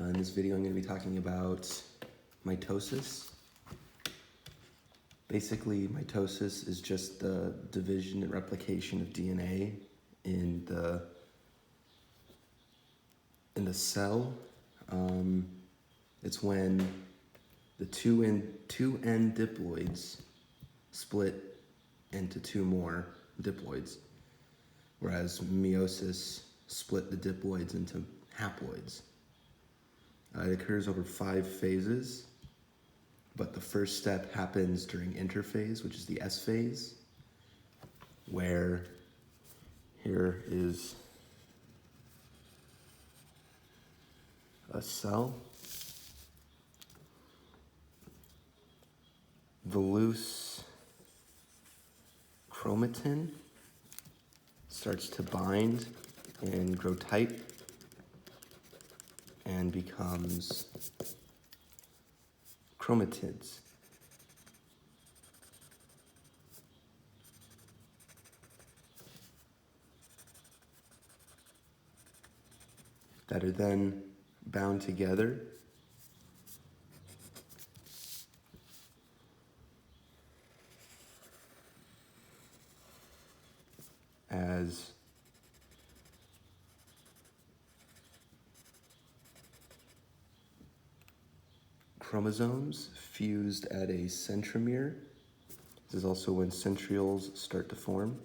In this video, I'm going to be talking about mitosis. Basically, mitosis is just the division and replication of DNA in the cell. It's when the two end diploids split into two more diploids, whereas meiosis split the diploids into haploids. It occurs over 5 phases, but the first step happens during interphase, which is the S phase, where here is a cell. The loose chromatin starts to bind and grow tight and becomes chromatids. That are then bound together as chromosomes fused at a centromere. This is also when centrioles start to form.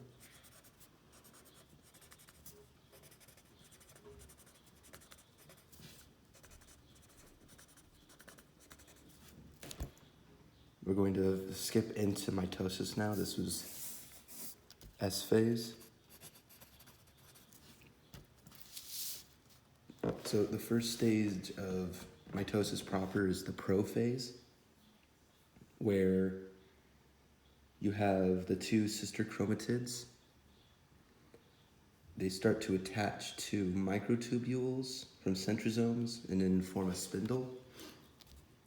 We're going to skip into mitosis now. This was S phase. So the first stage of mitosis proper is the prophase, where you have the two sister chromatids. They start to attach to microtubules from centrosomes and then form a spindle.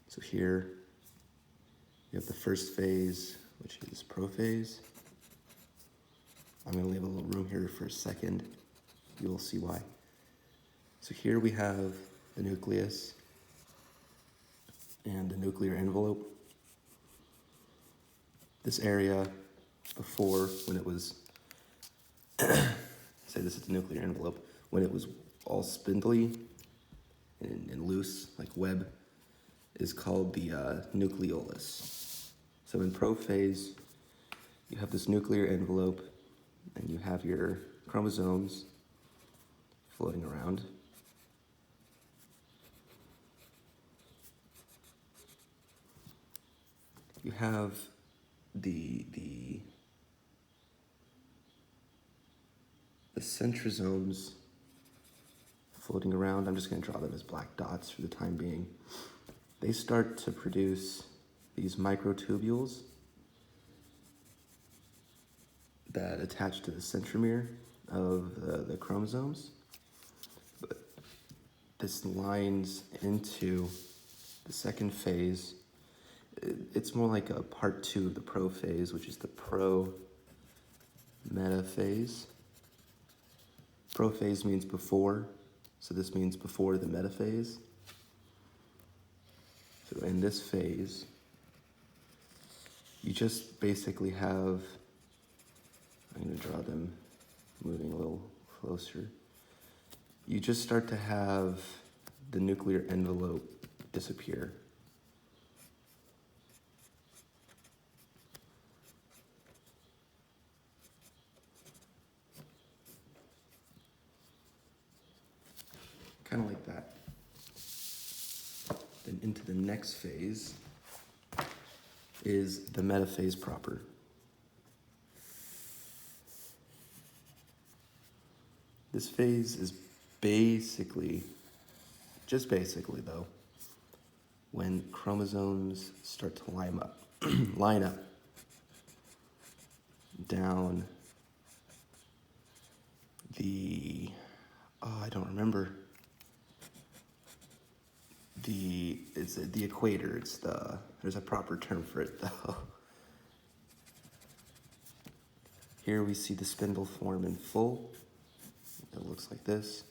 So here you have the first phase, which is prophase. I'm going to leave a little room here for a second. You'll see why. So here we have the nucleus and the nuclear envelope. This area before, when it was, say this is the nuclear envelope, when it was all spindly and loose, like web, is called the nucleolus. So in prophase, you have this nuclear envelope and you have your chromosomes floating around. You have the centrosomes floating around. I'm just going to draw them as black dots for the time being. They start to produce these microtubules that attach to the centromere of the chromosomes. But this lines into the second phase. It's more like a part 2 of the prophase, which is the pro-metaphase. Prophase means before, so this means before the metaphase. So in this phase, you just basically have, I'm going to draw them moving a little closer. You just start to have the nuclear envelope disappear. Kind of like that. Then into the next phase is the metaphase proper. This phase is basically, just basically though, when chromosomes start to line up down the, I don't remember. It's the equator. There's a proper term for it though. Here we see the spindle form in full. It looks like this.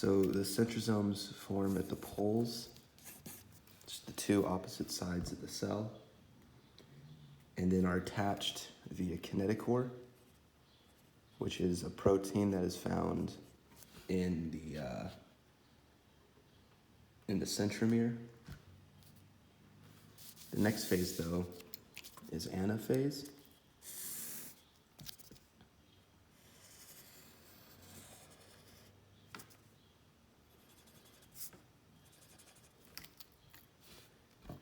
So the centrosomes form at the poles, just the two opposite sides of the cell, and then are attached via kinetochore, which is a protein that is found in the centromere. The next phase, though, is anaphase.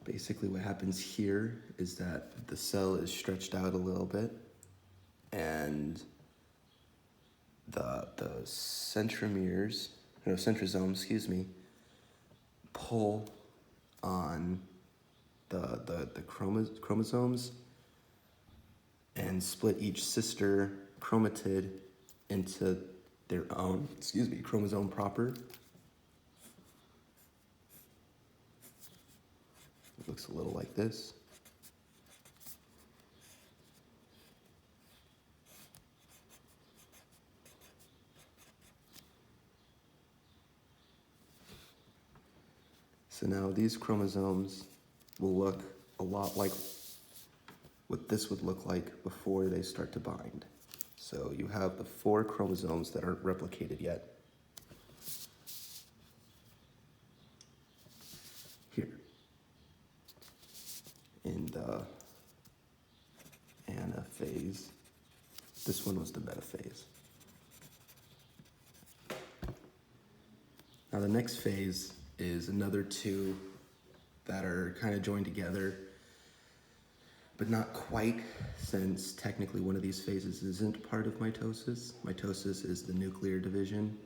Basically, what happens here is that the cell is stretched out a little bit, and the centrosomes, pull on the chromosomes and split each sister chromatid into their own, chromosome proper. It looks a little like this. So now these chromosomes will look a lot like what this would look like before they start to bind. So you have the 4 chromosomes that aren't replicated yet. Here. In the anaphase. This one was the metaphase. Now the next phase is another 2 that are kind of joined together, but not quite, since technically one of these phases isn't part of mitosis. Mitosis is the nuclear division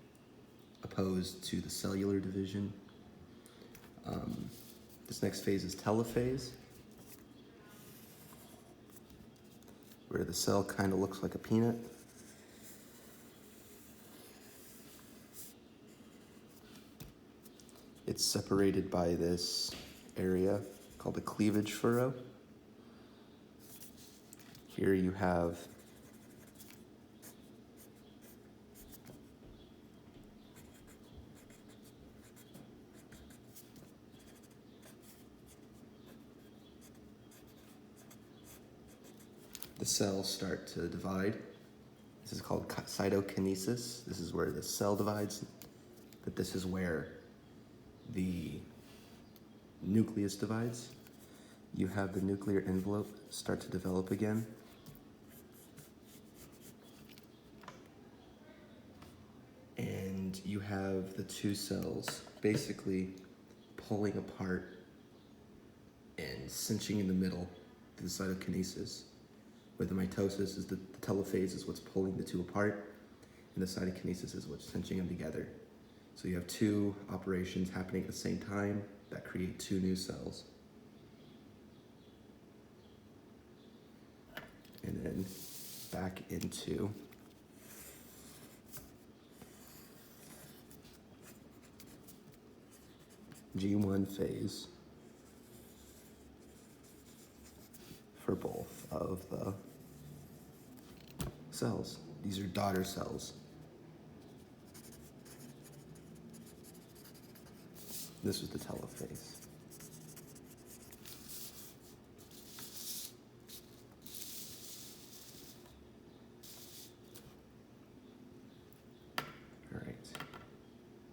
opposed to the cellular division. This next phase is telophase, where the cell kind of looks like a peanut. It's separated by this area called the cleavage furrow. Here you have the cells start to divide. This is called cytokinesis. This is where the cell divides, but this is where the nucleus divides. You have the nuclear envelope start to develop again. And you have the 2 cells basically pulling apart and cinching in the middle to the cytokinesis, where the mitosis is the telophase is what's pulling the 2 apart, and the cytokinesis is what's cinching them together. So you have 2 operations happening at the same time that create 2 new cells. And then back into G1 phase for both of the cells. These are daughter cells. This was the telophase.